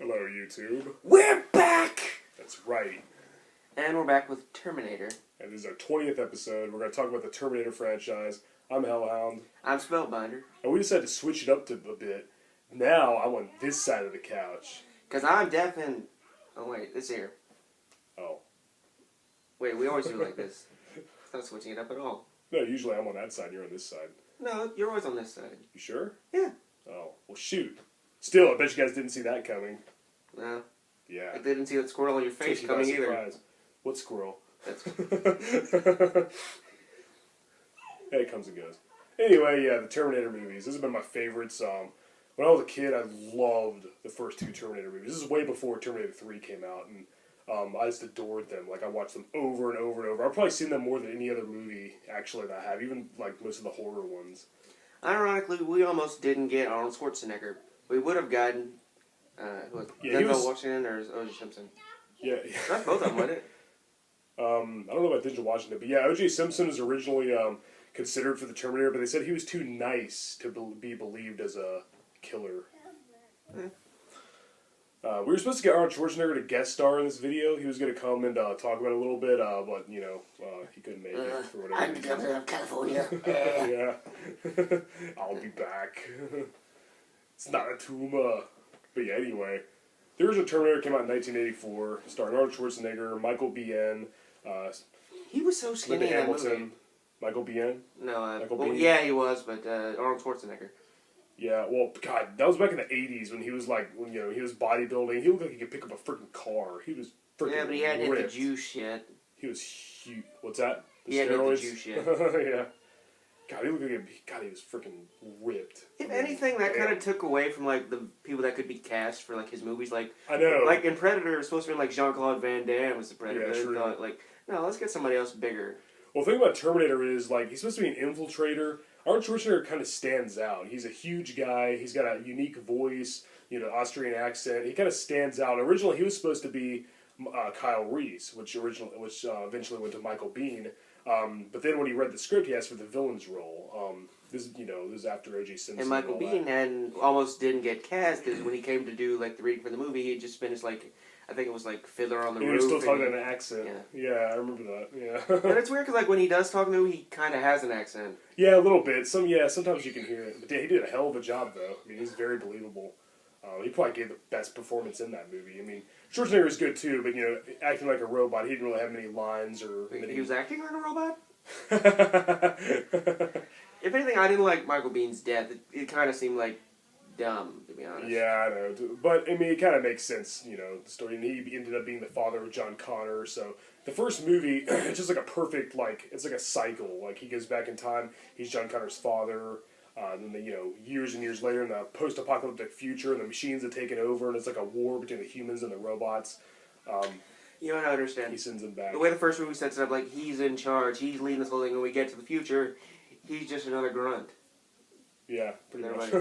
Hello, YouTube. We're back! That's right. And we're back with Terminator. And this is our 20th episode. We're going to talk about the Terminator franchise. I'm Hellhound. I'm Spellbinder. And we decided to switch it up a bit. Now, I'm on this side of the couch. Because I'm deaf and... Oh, wait, this here. Oh. Wait, we always do it like this. It's not switching it up at all. No, usually I'm on that side, you're on this side. No, you're always on this side. You sure? Yeah. Oh, well shoot. Still, I bet you guys didn't see that coming. No. Yeah. I didn't see that squirrel on your face coming either. What squirrel? That's... Hey, it comes and goes. Anyway, yeah, the Terminator movies. This has been my favorites. When I was a kid, I loved the first two Terminator movies. This is way before Terminator 3 came out, and I just adored them. Like, I watched them over and over and over. I've probably seen them more than any other movie, actually, that I have, even, like, most of the horror ones. Ironically, we almost didn't get Arnold Schwarzenegger. We would have gotten... who was it? Denzel Washington or O.J. Simpson? Yeah. That's both of them, wasn't it? I don't know about Denzel Washington, but yeah, O.J. Simpson was originally considered for the Terminator, but they said he was too nice to be believed as a killer. We were supposed to get Arnold Schwarzenegger to guest star in this video. He was going to come and talk about it a little bit, but, you know, he couldn't make it for whatever I'm the governor of California. Yeah. I'll be back. It's not a tumor. But yeah, anyway. The original Terminator came out in 1984, starring Arnold Schwarzenegger, Michael Biehn, He was so skinny in that movie. Michael Biehn? No, Michael well, Biehn? yeah, he was, but Arnold Schwarzenegger. Yeah, well, God, that was back in the 80s when he was like, when, you know, he was bodybuilding. He looked like he could pick up a freaking car. He was freaking Yeah, but he hadn't hit ripped. the juice yet. He was huge. What's that? The he hadn't steroids? hit the juice yet. Yeah. God, he looked like he was freaking ripped. If anything, that kind of took away from, like, the people that could be cast for, like, his movies. Like, I know. Like, in Predator, it was supposed to be, like, Jean-Claude Van Damme was the Predator. Yeah, They true. thought, like, no, let's get somebody else bigger. Well, the thing about Terminator is, like, he's supposed to be an infiltrator. Arnold Schwarzenegger kind of stands out. He's a huge guy. He's got a unique voice, you know, Austrian accent. He kind of stands out. Originally, he was supposed to be Kyle Reese, which eventually went to Michael Biehn. But then when he read the script, he asked for the villain's role. This is after O.J. Simpson. And Michael Biehn almost didn't get cast because when he came to do, like, the reading for the movie, he had just finished, like, I think it was, like, Fiddler on the Roof. He was still talking in an accent. Yeah. Yeah, I remember that. Yeah. And it's weird because, like, when he does talk to me, he kind of has an accent. Yeah, a little bit. Sometimes you can hear it. But he did a hell of a job, though. I mean, he's very believable. He probably gave the best performance in that movie. I mean, Schwarzenegger was good, too, but, you know, acting like a robot, he didn't really have many lines or... He was acting like a robot? If anything, I didn't like Michael Bihn's death. It kind of seemed like dumb, to be honest. Yeah, I know. But, I mean, it kind of makes sense, you know, the story. And he ended up being the father of John Connor. So, the first movie, it's just like a perfect, like, it's like a cycle. Like, he goes back in time, he's John Connor's father. Then, you know, years and years later in the post-apocalyptic future, and the machines have taken over, and it's like a war between the humans and the robots. You know what I understand? He sends them back. The way the first movie sets it up, like, he's in charge, he's leading this whole thing, and when we get to the future, he's just another grunt. Yeah, pretty much.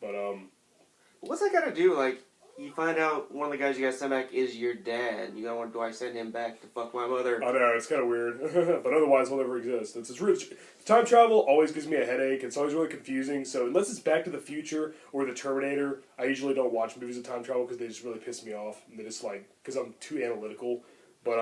But, what's that got to do? Like, you find out one of the guys you got sent back is your dad. You gotta wonder, do I send him back to fuck my mother? I know, it's kind of weird. But otherwise, he'll never exist. Time travel always gives me a headache. It's always really confusing. So unless it's Back to the Future or The Terminator, I usually don't watch movies of time travel because they just really piss me off. And they just like, because I'm too analytical. But,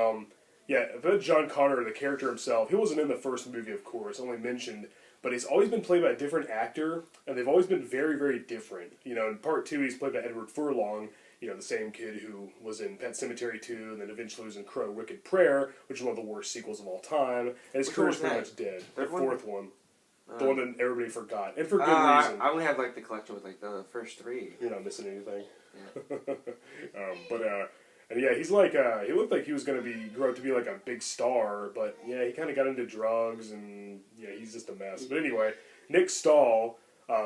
yeah, but John Connor, the character himself, he wasn't in the first movie, of course, only mentioned. But he's always been played by a different actor, and they've always been very, very different. You know, in part 2, he's played by Edward Furlong, you know, the same kid who was in Pet Sematary 2, and then eventually was in Crow, Wicked Prayer, which is one of the worst sequels of all time. And his career's pretty much dead. The fourth one. The one that everybody forgot. And for good reason. I only have, like, the collection with, like, the first 3. You're not missing anything. Yeah. And yeah, he's like, he looked like he was going to grow up to be like a big star, but yeah, he kind of got into drugs, and yeah, he's just a mess. But anyway, Nick Stahl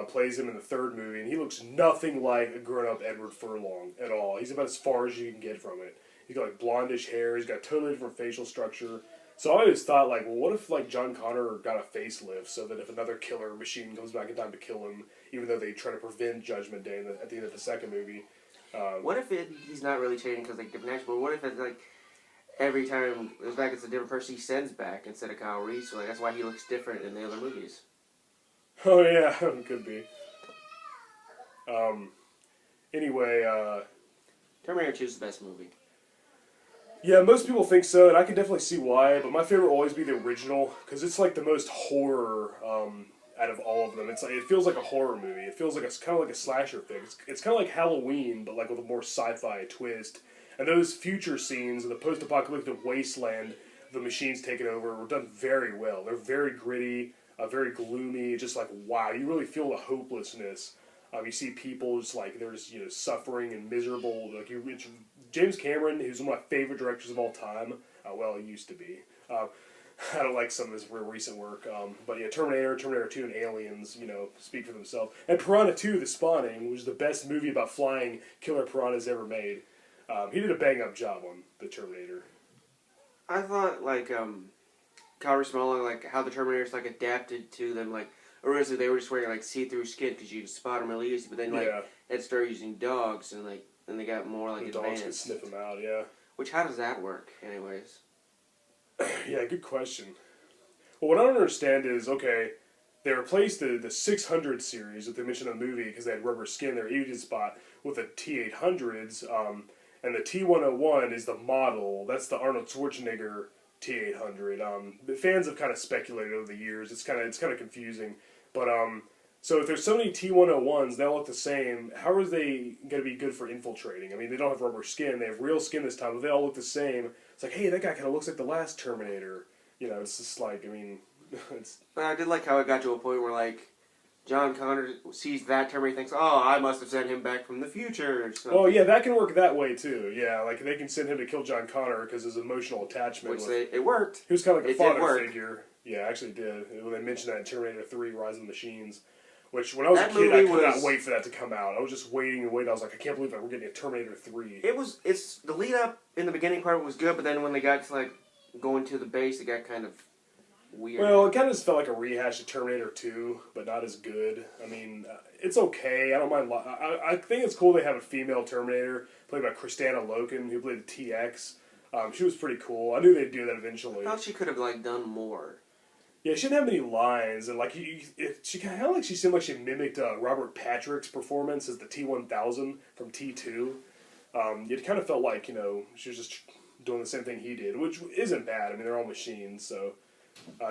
plays him in the third movie, and he looks nothing like a grown-up Edward Furlong at all. He's about as far as you can get from it. He's got like blondish hair, he's got a totally different facial structure. So I always thought, like, well, what if, like, John Connor got a facelift so that if another killer machine comes back in time to kill him, even though they try to prevent Judgment Day at the end of the second movie... what if he's not really changing because, like, different actors, but what if it's, like, every time it's back, it's a different person he sends back instead of Kyle Reese, so, like, that's why he looks different in the other movies. Oh, yeah, could be. Anyway, Terminator 2 is the best movie. yeah, most people think so, and I can definitely see why. But my favorite will always be the original because it's like the most horror out of all of them. It's like, it feels like a horror movie. It feels like it's kind of like a slasher thing. It's kind of like Halloween, but like with a more sci-fi twist. And those future scenes of the post-apocalyptic wasteland, the machines taking over, were done very well. They're very gritty, very gloomy. Just like wow, you really feel the hopelessness. You see people just like they're just suffering and miserable. Like James Cameron, who's one of my favorite directors of all time. Well, he used to be. I don't like some of his recent work, but yeah, Terminator 2, and Aliens, speak for themselves. And Piranha 2: The Spawning, which is the best movie about flying killer piranhas ever made. He did a bang-up job on the Terminator. I thought Kyle Smalling, how the Terminators adapted to them. Originally they were just wearing see-through skin because you could spot them really easy, but then it started using dogs and then they got more the advanced. Dogs could sniff them out, yeah. Which how does that work, anyways? Yeah, good question. Well, what I don't understand is, okay, they replaced the 600 series that they mentioned in the movie because they had rubber skin, their easy spot, with the T800s, and the T101 is the model. That's the Arnold Schwarzenegger T800. The fans have kind of speculated over the years. It's kind of confusing, but so if there's so many T101s, they all look the same. How are they going to be good for infiltrating? I mean, they don't have rubber skin; they have real skin this time, but they all look the same. It's like, hey, that guy kind of looks like the last Terminator. It's just like, I mean, it's. But I did like how it got to a point where John Connor sees that Terminator, thinks, "Oh, I must have sent him back from the future." Or something. Oh yeah, that can work that way too. Yeah, they can send him to kill John Connor because his emotional attachment. It worked. He was kind of like a father figure. Yeah, actually did. When they mentioned that in Terminator 3: Rise of the Machines. Which, when I was a kid, I could not wait for that to come out. I was just waiting and waiting. I was like, I can't believe that we're getting a Terminator 3. It's the lead up in the beginning part was good, but then when they got to going to the base, it got kind of weird. Well, it kind of just felt like a rehash of Terminator 2, but not as good. I mean, it's okay. I don't mind. I think it's cool they have a female Terminator played by Kristanna Loken, who played the TX. She was pretty cool. I knew they'd do that eventually. I thought she could have done more. Yeah, she didn't have many lines, and she kind of she seemed like she mimicked Robert Patrick's performance as the T-1000 from T2. It kind of felt like she was just doing the same thing he did, which isn't bad. I mean, they're all machines, so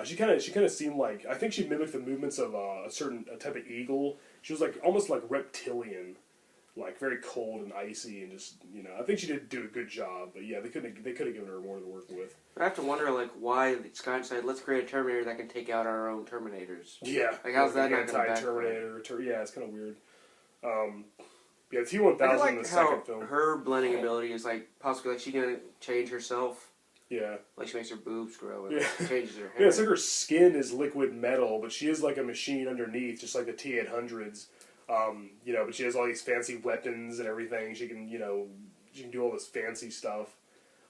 she kind of seemed like I think she mimicked the movements of a type of eagle. She was almost like reptilian, very cold and icy, and just I think she did do a good job. But yeah, they could have given her more to work with. I have to wonder, why Scott decided, let's create a Terminator that can take out our own Terminators. Yeah. How's that not going to Terminator. Yeah, it's kind of weird. Yeah, T-1000 in the second film. Her blending ability is, possibly, she can change herself. Yeah. She makes her boobs grow and changes her hair. Yeah, it's like her skin is liquid metal, but she is like a machine underneath, just like the T-800s. But she has all these fancy weapons and everything. She can, she can do all this fancy stuff.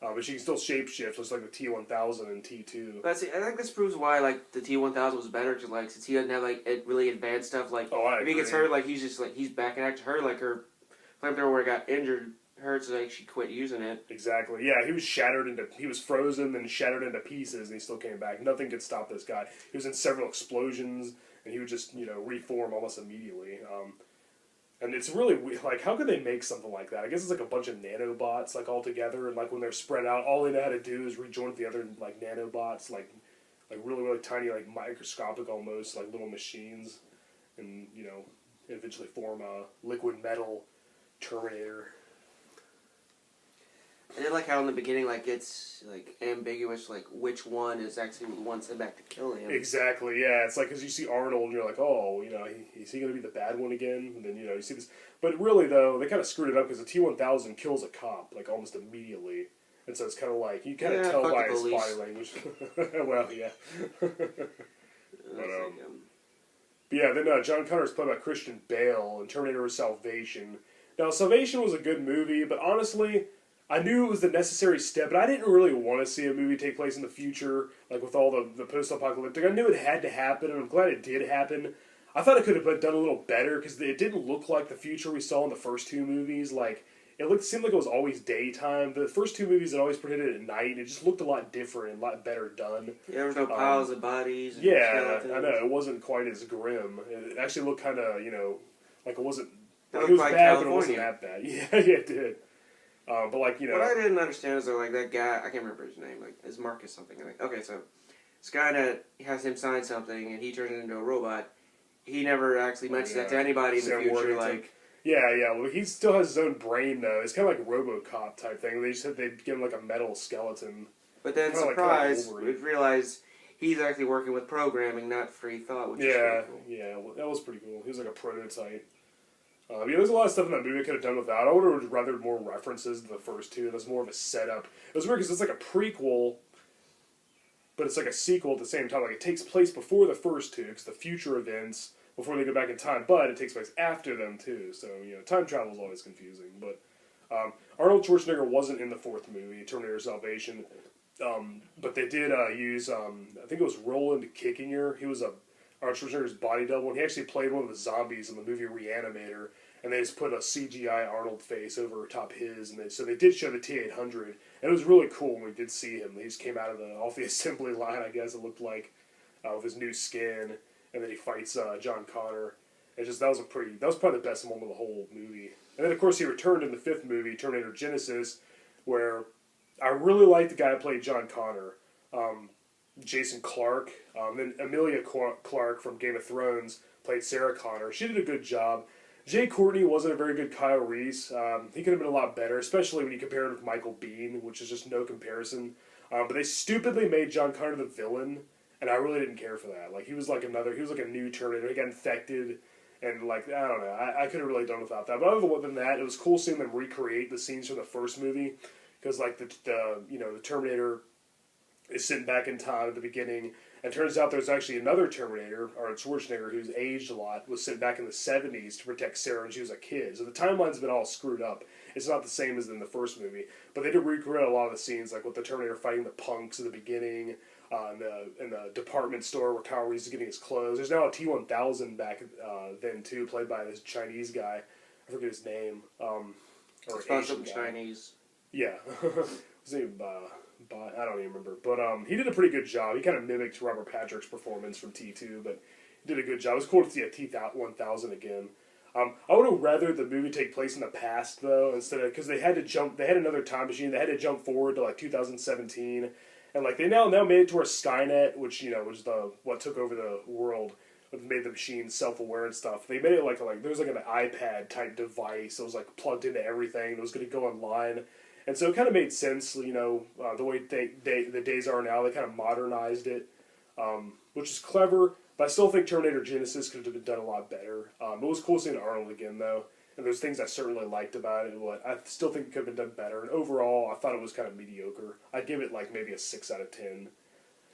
But she can still shapeshift, just like the T-1000 and T2. But see, I think this proves why, the T-1000 was better, because, since he doesn't have, really advanced stuff, if he gets hurt, he's just, he's backing out to her, her flamethrower got injured, hurt, so, she quit using it. Exactly, yeah, he was frozen and shattered into pieces, and he still came back. Nothing could stop this guy. He was in several explosions, and he would just, reform almost immediately. And it's really how could they make something like that? I guess it's a bunch of nanobots all together, and when they're spread out, all they know how to do is rejoin with the other nanobots, really really tiny, microscopic almost, little machines, and eventually form a liquid metal Terminator. I did like how in the beginning, it's ambiguous, which one is actually the one sent back to kill him. Exactly, yeah. It's because you see Arnold and you're like, oh, is he going to be the bad one again? And then, you see this. But really, though, they kind of screwed it up because the T-1000 kills a cop, almost immediately. And so it's kind of you kind of tell by his body language. Well, yeah. But yeah, then John Connor's played by Christian Bale in Terminator Salvation. Now, Salvation was a good movie, but honestly, I knew it was the necessary step, but I didn't really want to see a movie take place in the future, with all the post-apocalyptic. I knew it had to happen, and I'm glad it did happen. I thought it could have been done a little better, because it didn't look like the future we saw in the first two movies. It seemed like it was always daytime. The first two movies had always pretended at night, and it just looked a lot different and a lot better done. Yeah, there was no piles of bodies. Yeah, I know. It wasn't quite as grim. It actually looked kind of, it wasn't That Like, it was like bad, California. but it wasn't that bad. Yeah, it did. But like, you know, what I didn't understand is that, like, that guy, I can't remember his name, like, is Marcus something. Like, okay, so Skynet has him sign something, and he turns into a robot. He never actually mentions that to anybody in the future, like... Yeah. Well, he still has his own brain, though. It's kind of like RoboCop type thing. They just said they'd give him, like, a metal skeleton. But then, surprise, we realize he's actually working with programming, not free thought, which is pretty cool. Yeah, well, that was pretty cool. He was like a prototype. There's a lot of stuff in that movie I could have done without. I would have rather more references to the first two. That's more of a setup. It was weird because it's like a prequel, but it's like a sequel at the same time. Like, it takes place before the first two, because the future events, before they go back in time, but it takes place after them, too. So, you know, time travel is always confusing. But Arnold Schwarzenegger wasn't in the fourth movie, Terminator Salvation, but they did use, I think it was Roland Kickinger. He was Arnold Schwarzenegger's body double, and he actually played one of the zombies in the movie Reanimator, and they just put a CGI Arnold face over top his, and so they did show the T-800, and it was really cool when we did see him. He just came out of off the assembly line, I guess it looked like, with his new skin, and then he fights John Connor. That was probably the best moment of the whole movie. And then, of course, he returned in the fifth movie, Terminator Genisys, where I really liked the guy who played John Connor. Jason Clarke. Then Emilia Clarke from Game of Thrones played Sarah Connor. She did a good job. Jay Courtney wasn't a very good Kyle Reese. He could have been a lot better, especially when you compare it with Michael Biehn, which is just no comparison. But they stupidly made John Connor the villain, and I really didn't care for that. Like, he was like a new Terminator. He got infected, and like, I don't know. I could have really done without that. But other than that, it was cool seeing them recreate the scenes from the first movie, because like the Terminator is sitting back in time at the beginning, and it turns out there's actually another Terminator, Arnold Schwarzenegger, who's aged a lot, was sent back in the 70s to protect Sarah when she was a kid. So the timeline's been all screwed up. It's not the same as in the first movie. But they did recreate a lot of the scenes, like with the Terminator fighting the punks at the beginning, in the department store where Kyle Reese is getting his clothes. There's now a T-1000 back then, too, played by this Chinese guy. I forget his name. Or Asian guy. Chinese. Yeah. His name, I don't even remember. But he did a pretty good job. He kind of mimicked Robert Patrick's performance from T2, but he did a good job. It was cool to see a T-1000 again. I would have rather the movie take place in the past, though, instead of, because they had another time machine. They had to jump forward to like 2017, and like they now made it to where Skynet, which was what took over the world, made the machines self-aware and stuff. They made it like there was like an iPad type device that was like plugged into everything. It was going to go online. And so it kind of made sense, the way the days are now. They kind of modernized it, which is clever. But I still think Terminator Genisys could have been done a lot better. It was cool seeing Arnold again, though. And there's things I certainly liked about it. But I still think it could have been done better. And overall, I thought it was kind of mediocre. I'd give it like maybe a 6 out of 10.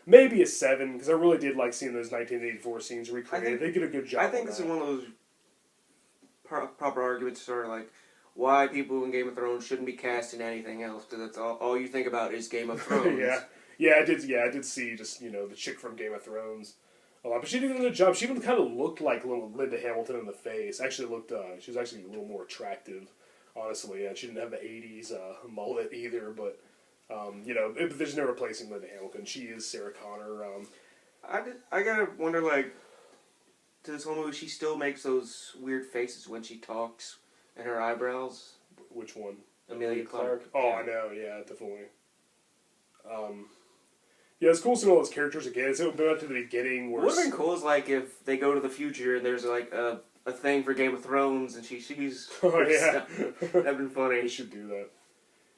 Maybe a 7, because I really did like seeing those 1984 scenes recreated. They did a good job. I think this is one of those proper arguments, sort of like, why people in Game of Thrones shouldn't be cast in anything else, because that's all you think about is Game of Thrones. I did see just the chick from Game of Thrones a lot, but she did a good job. She even kind of looked like little Linda Hamilton in the face. Actually she was actually a little more attractive, honestly. She didn't have the '80s mullet either, but there's no replacing Linda Hamilton. She is Sarah Connor. I gotta wonder, like, to this whole movie, she still makes those weird faces when she talks. And her eyebrows. Which one? Emilia Clarke. Oh, yeah. I know. Yeah, definitely. Yeah, it's cool seeing all those characters again. It's going back to the beginning. What would have been cool is like if they go to the future and there's like a thing for Game of Thrones and she's. Oh yeah, that'd been funny. They should do that.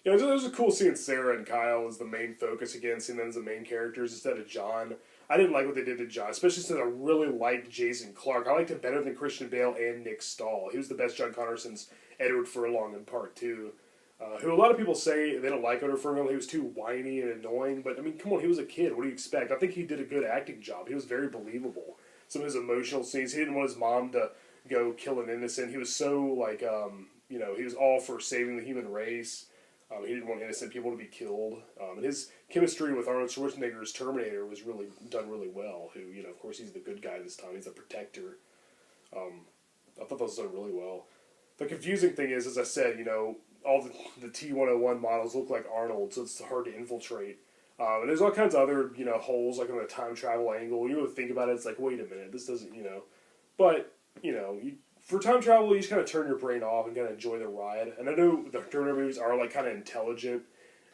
Yeah, it was cool seeing Sarah and Kyle as the main focus again, seeing them as the main characters instead of John. I didn't like what they did to John, especially since I really liked Jason Clarke. I liked him better than Christian Bale and Nick Stahl. He was the best John Connor since Edward Furlong in Part 2. Who a lot of people say they don't like Edward Furlong. He was too whiny and annoying. But, I mean, come on, he was a kid. What do you expect? I think he did a good acting job. He was very believable. Some of his emotional scenes. He didn't want his mom to go kill an innocent. He was so, like, he was all for saving the human race. He didn't want innocent people to be killed. And his chemistry with Arnold Schwarzenegger's Terminator was really done really well. Who, of course, he's the good guy this time. He's a protector. I thought that was done really well. The confusing thing is, as I said, all the T-101 models look like Arnold, so it's hard to infiltrate. And there's all kinds of other, holes, like on the time travel angle. You really think about it, it's like, wait a minute, this doesn't, But, for time travel, you just kind of turn your brain off and kind of enjoy the ride. And I know the Terminator movies are like kind of intelligent,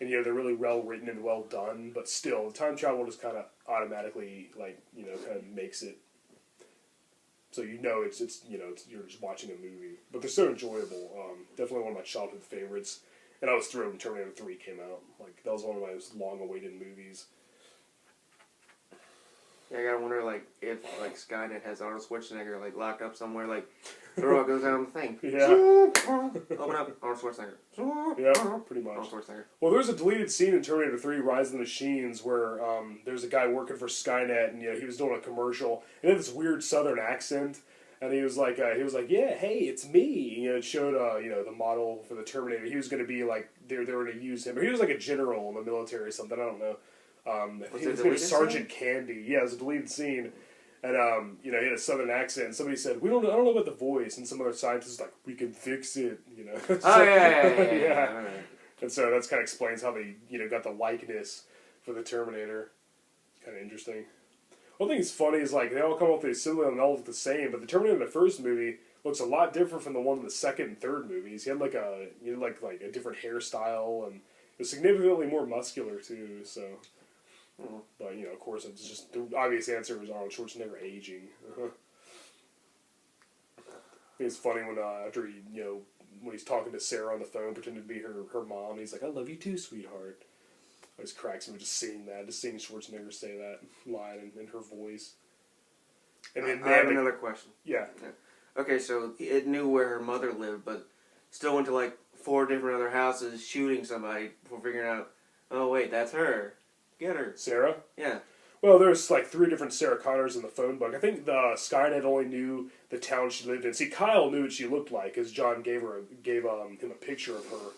and they're really well written and well done. But still, time travel just kind of automatically kind of makes it so it's you're just watching a movie. But they're so enjoyable. Definitely one of my childhood favorites. And I was thrilled when Terminator 3 came out. Like that was one of my long-awaited movies. Yeah, I gotta wonder, if, Skynet has Arnold Schwarzenegger, locked up somewhere, the robot goes down the thing. Yeah. Open up, Arnold Schwarzenegger. Yeah, pretty much. Arnold Schwarzenegger. Well, there's a deleted scene in Terminator 3, Rise of the Machines, where there's a guy working for Skynet, and, he was doing a commercial, and he had this weird southern accent, and he was like, yeah, hey, it's me. It showed, the model for the Terminator. He was going to be, they were going to use him. Or he was like a general in the military or something, I don't know. I think his name was Sergeant Candy. Yeah, it was a deleted scene. And, he had a southern accent. And somebody said, I don't know about the voice. And some other scientist was like, we can fix it, So, oh, yeah. Right. And so that kind of explains how they, got the likeness for the Terminator. It's kind of interesting. One thing that's funny is, they all come up with similar and all look the same. But the Terminator in the first movie looks a lot different from the one in the second and third movies. He had, a different hairstyle. And it was significantly more muscular, too, so... But, of course, it's just the obvious answer is Arnold Schwarzenegger aging. I think it's funny when, after he, when he's talking to Sarah on the phone, pretending to be her mom, he's like, I love you too, sweetheart. I just cracks me just seeing Schwarzenegger say that line in her voice. And then I have another question. Yeah. Okay, so it knew where her mother lived, but still went to, 4 different other houses shooting somebody before figuring out, oh, wait, that's her. Get her. Sarah? Yeah. Well, there's 3 different Sarah Connors in the phone book. I think the Skynet only knew the town she lived in. See, Kyle knew what she looked like, as John gave him a picture of her,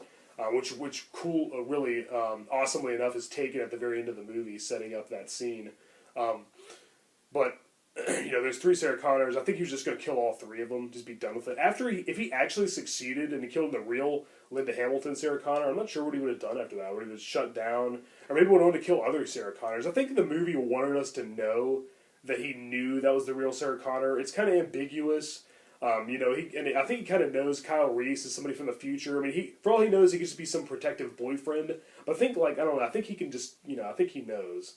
which really awesomely enough is taken at the very end of the movie, setting up that scene. But there's 3 Sarah Connors. I think he was just going to kill all 3 of them, just be done with it. If he actually succeeded and he killed the real Linda Hamilton Sarah Connor, I'm not sure what he would have done after that. Would he have shut down? Or maybe went on to kill other Sarah Connors. I think the movie wanted us to know that he knew that was the real Sarah Connor. It's kind of ambiguous. I think he kind of knows Kyle Reese is somebody from the future. I mean, for all he knows, he could just be some protective boyfriend. But I think, I don't know, I think he can just, I think he knows.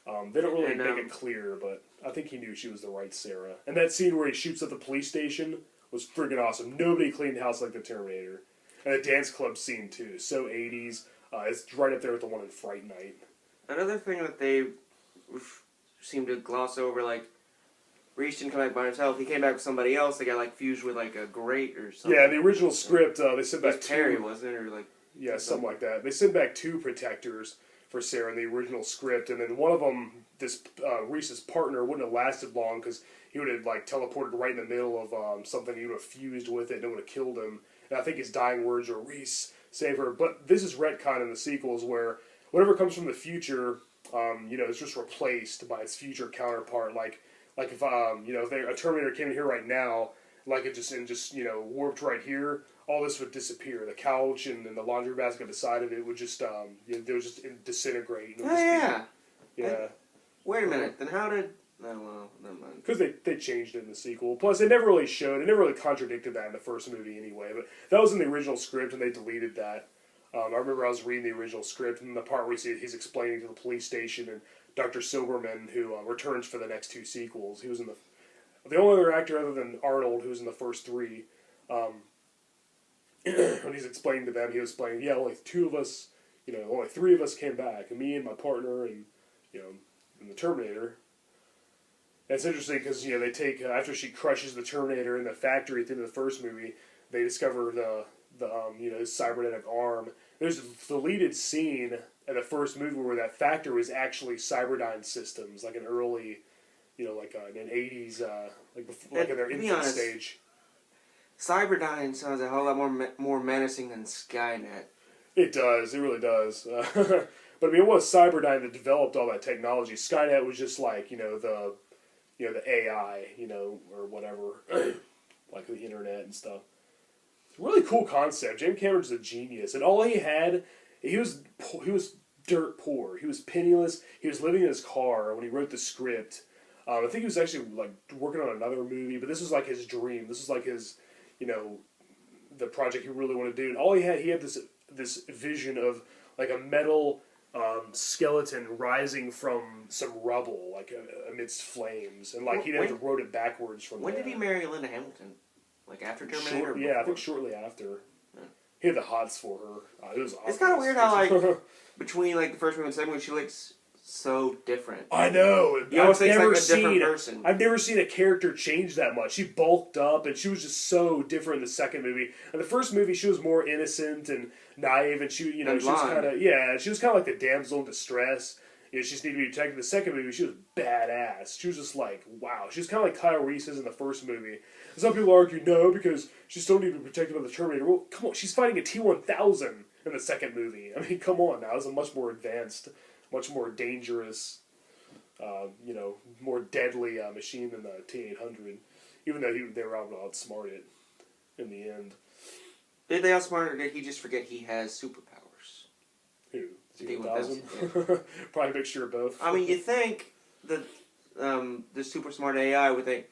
They don't really make it clear, but I think he knew she was the right Sarah. And that scene where he shoots at the police station was friggin' awesome. Nobody cleaned house like the Terminator. And the dance club scene, too. So 80s. It's right up there with the one in Fright Night. Another thing that they seem to gloss over, Reese didn't come back by himself. He came back with somebody else. They got, fused with, a grate or something. Yeah, the original script, they sent back 2... Terry, wasn't it? Or, yeah, something like that. They sent back 2 protectors for Sarah in the original script, and then one of them, Reese's partner, wouldn't have lasted long because he would have, teleported right in the middle of something. He would have fused with it, and it would have killed him. And I think his dying words are, Reese, save her. But this is retcon in the sequels where whatever comes from the future, is just replaced by its future counterpart. If a Terminator came in here right now, warped right here, all this would disappear. The couch and the laundry basket beside of it would just, they would just disintegrate. Yeah. Wait a minute. Then how did... No, well, never mind. Because they changed it in the sequel. Plus, it never really contradicted that in the first movie anyway. But that was in the original script, and they deleted that. I remember I was reading the original script, and the part where he's explaining to the police station, and Dr. Silberman, who returns for the next 2 sequels, he was in the only other actor other than Arnold who was in the first 3. When he's explaining to them, he was explaining, yeah, only 2 of us, only 3 of us came back, and me and my partner, and and the Terminator. And it's interesting because they take after she crushes the Terminator in the factory at the end of the first movie, they discover his cybernetic arm. There's a deleted scene in the first movie where that factory was actually Cyberdyne Systems, like an early, in an 80s, in their infant stage. Cyberdyne sounds a whole lot more menacing than Skynet. It does. It really does. But it was Cyberdyne that developed all that technology. Skynet was just the AI, or whatever, like the internet and stuff. It's a really cool concept. James Cameron's a genius, and all he had, he was dirt poor. He was penniless. He was living in his car when he wrote the script. I think he was actually working on another movie, but this was his dream. This was you know, the project he really wanted to do. And all he had this vision of like a metal skeleton rising from some rubble, like amidst flames, and like he'd have to road it backwards from. When did he marry Linda Hamilton? Like after Terminator? Yeah, I think shortly after. Yeah. He had the hots for her. It was obvious. It's kind of weird how like between like the first movie and the second movie, she looks so different. I know. You almost think like a different person. I've never seen a character change that much. She bulked up, and she was just so different in the second movie. In the first movie, she was more innocent and naive, and she, she was kind of she was kind of like the damsel in distress. You know, she just needed to be protected. In the second movie, she was badass. She was just like, wow. She was kind of like Kyle Reese is in the first movie. Some people argue no because she still needed to be protected by the Terminator. Well, come on, she's fighting a T-1000 in the second movie. I mean, come on now. It's a much more advanced, much more dangerous, more deadly machine than the T-800. Even though they were able to outsmart it in the end. Did they outsmart it, or did he just forget he has superpowers? Who? T-1000? Yeah. Probably a mixture of both. I mean, you think that the super smart AI would think,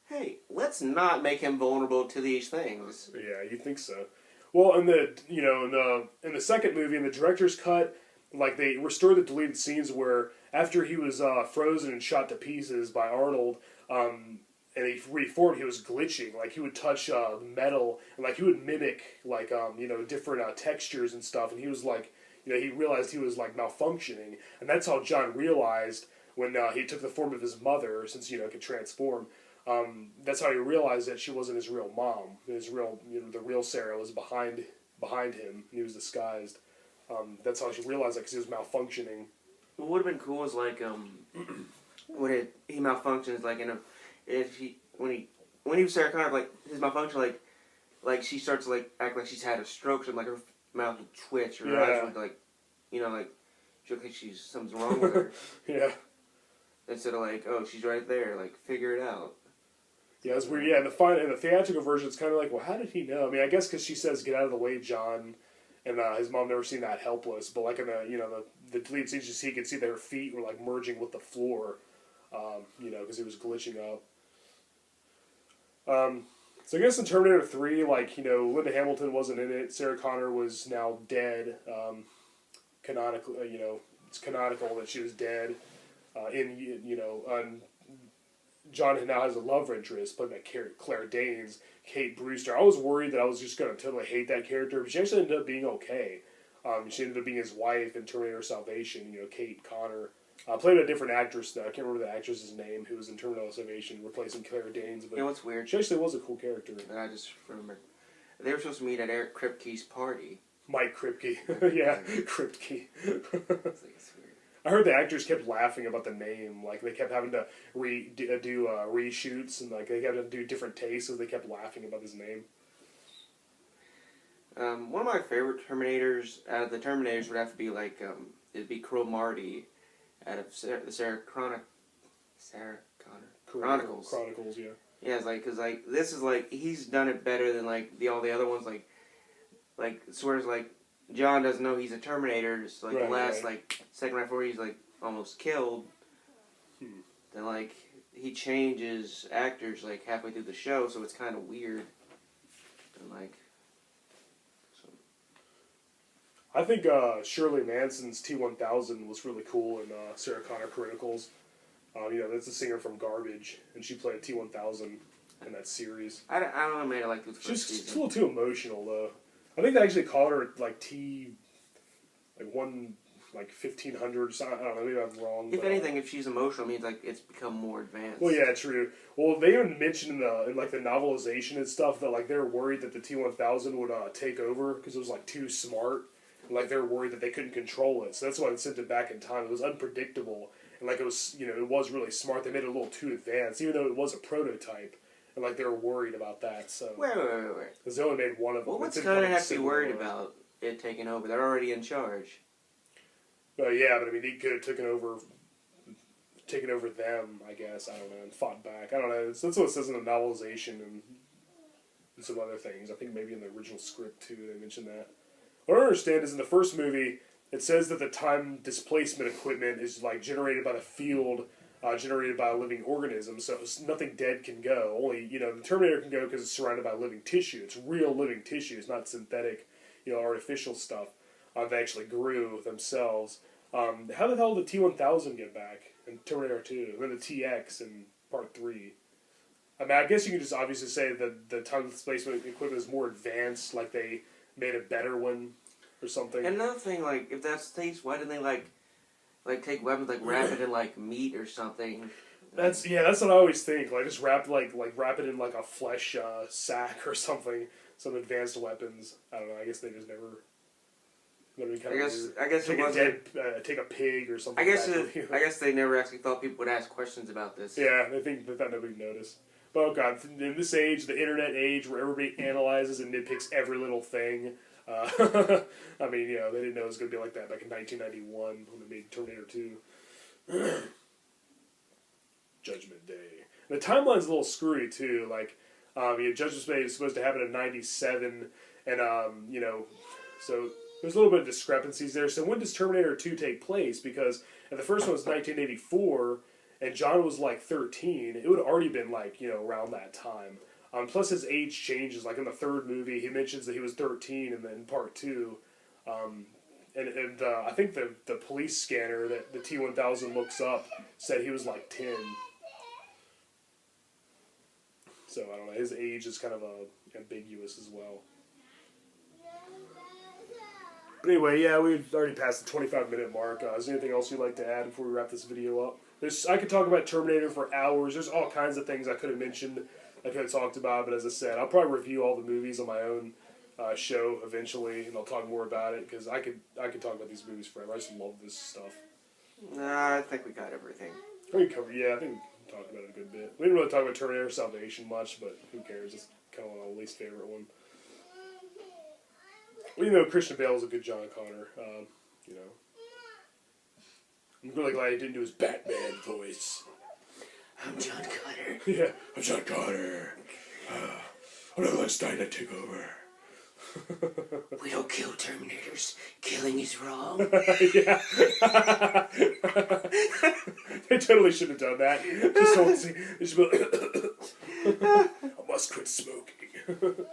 hey, let's not make him vulnerable to these things. Yeah, you think so. Well, in the second movie, in the director's cut, like they restored the deleted scenes where after he was frozen and shot to pieces by Arnold, and he reformed, he was glitching. Like he would touch metal, and like he would mimic like different textures and stuff. And he was like, he realized he was like malfunctioning, and that's how John realized when he took the form of his mother, since could transform. That's how he realized that she wasn't his real mom. His real, the real Sarah was behind him. He was disguised. That's how she realized that because he was malfunctioning. What would have been cool is like when he malfunctions, like when he was Sarah Connor, like his malfunction, like she starts to like act like she's had a stroke, so like her mouth would twitch, her eyes would like she looked like something's wrong with her. Yeah. Instead of like, oh, she's right there, like figure it out. Yeah, it's weird. Yeah, in the theatrical version, it's kind of like, well, how did he know? I mean, I guess because she says, "Get out of the way, John," and his mom never seen that helpless. But like in the deleted scenes, he could see that her feet were like merging with the floor, because he was glitching up. So I guess in Terminator 3, like Linda Hamilton wasn't in it. Sarah Connor was now dead. Canonically, it's canonical that she was dead. John now has a love interest, played by Claire Danes, Kate Brewster. I was worried that I was just going to totally hate that character, but she actually ended up being okay. She ended up being his wife in Terminator Salvation, Kate Connor. Played a different actress, though. I can't remember the actress's name, who was in Terminator Salvation, replacing Claire Danes. But what's weird? She actually was a cool character. I just remembered. They were supposed to meet at Eric Kripke's party. Mike Kripke. Yeah, Kripke. It's weird. I heard the actors kept laughing about the name. Like, they kept having to do reshoots, and like they had to do different takes, so they kept laughing about his name. One of my favorite Terminators out of the Terminators would have to be like it'd be Crow Marty out of the Sarah Connor Chronicles. Chronicles, yeah. Yeah, it's like because like this is like he's done it better than like all the other ones. Like swears like John doesn't know he's a Terminator. It's like the last like second right before he's like almost killed. Then like he changes actors like halfway through the show, so it's kind of weird. And like. I think Shirley Manson's T-1000 was really cool in Sarah Connor Chronicles. That's the singer from Garbage, and she played T-1000 in that series. I don't know, man. I like this. She's a little too emotional, though. I think they actually called her like 1500 or something. I don't know. Maybe I'm wrong. If anything, if she's emotional, it means like it's become more advanced. Well, yeah, true. Well, they even mentioned in the novelization and stuff that like they were worried that the T-1000 would take over because it was like too smart. Like they were worried that they couldn't control it, so that's why they sent it back in time. It was unpredictable, and like it was, it was really smart. They made it a little too advanced, even though it was a prototype, and like they were worried about that. So wait. Because they only made one of them. Well, what's Connor have to be worried about it taking over? They're already in charge. Yeah, but I mean, he could have taken over them, I guess. I don't know, and fought back. I don't know. That's what it says in the novelization and some other things. I think maybe in the original script too, they mentioned that. What I don't understand is in the first movie, it says that the time displacement equipment is like generated by the field generated by a living organism, so nothing dead can go. Only, the Terminator can go because it's surrounded by living tissue. It's real living tissue. It's not synthetic, artificial stuff. They actually grew themselves. How the hell did the T-1000 get back in Terminator 2? And then the TX in Part 3? I mean, I guess you can just obviously say that the time displacement equipment is more advanced, like they made a better one or something. And another thing, like, if that's the case, why didn't they, like take weapons, like, wrap it in, like, meat or something? That's what I always think. Like, just wrap it in, like, a flesh sack or something. Some advanced weapons. I don't know, I guess they just never... I guess take it wasn't... take a pig or something. I guess they never actually thought people would ask questions about this. Yeah, they thought nobody noticed. But, oh god, in this age, the internet age, where everybody analyzes and nitpicks every little thing... I mean, they didn't know it was going to be like that back in 1991 when they made Terminator 2. Judgment Day. And the timeline's a little screwy, too. Like, Judgment Day is supposed to happen in 97, and, so there's a little bit of discrepancies there. So when does Terminator 2 take place? Because if the first one was 1984, and John was, like, 13, it would have already been, like, around that time. Plus his age changes. Like in the third movie, he mentions that he was 13, and then in Part 2, and I think the police scanner that the T-1000 looks up said he was like 10. So I don't know. His age is kind of ambiguous as well. But anyway, yeah, we've already passed the 25-minute mark. Is there anything else you'd like to add before we wrap this video up? I could talk about Terminator for hours. There's all kinds of things I could have mentioned. I could have talked about, but as I said, I'll probably review all the movies on my own show eventually, and I'll talk more about it, because I could talk about these movies forever. I just love this stuff. Nah, I think we got everything. I think we talked about it a good bit. We didn't really talk about Terminator Salvation much, but who cares? It's kind of my least favorite one. Well, Christian Bale is a good John Connor. I'm really glad he didn't do his Batman voice. I'm John Connor. Yeah, I'm John Connor. I'm not letting Steiner take over. We don't kill Terminators. Killing is wrong. Yeah. They totally should have done that. Just so see. They should be like, I must quit smoking.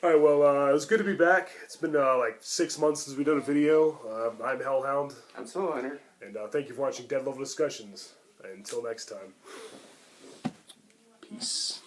Alright, well, it was good to be back. It's been like 6 months since we did a video. I'm Hellhound. I'm Spellbinder. And thank you for watching Dead Level Discussions. Until next time. Peace.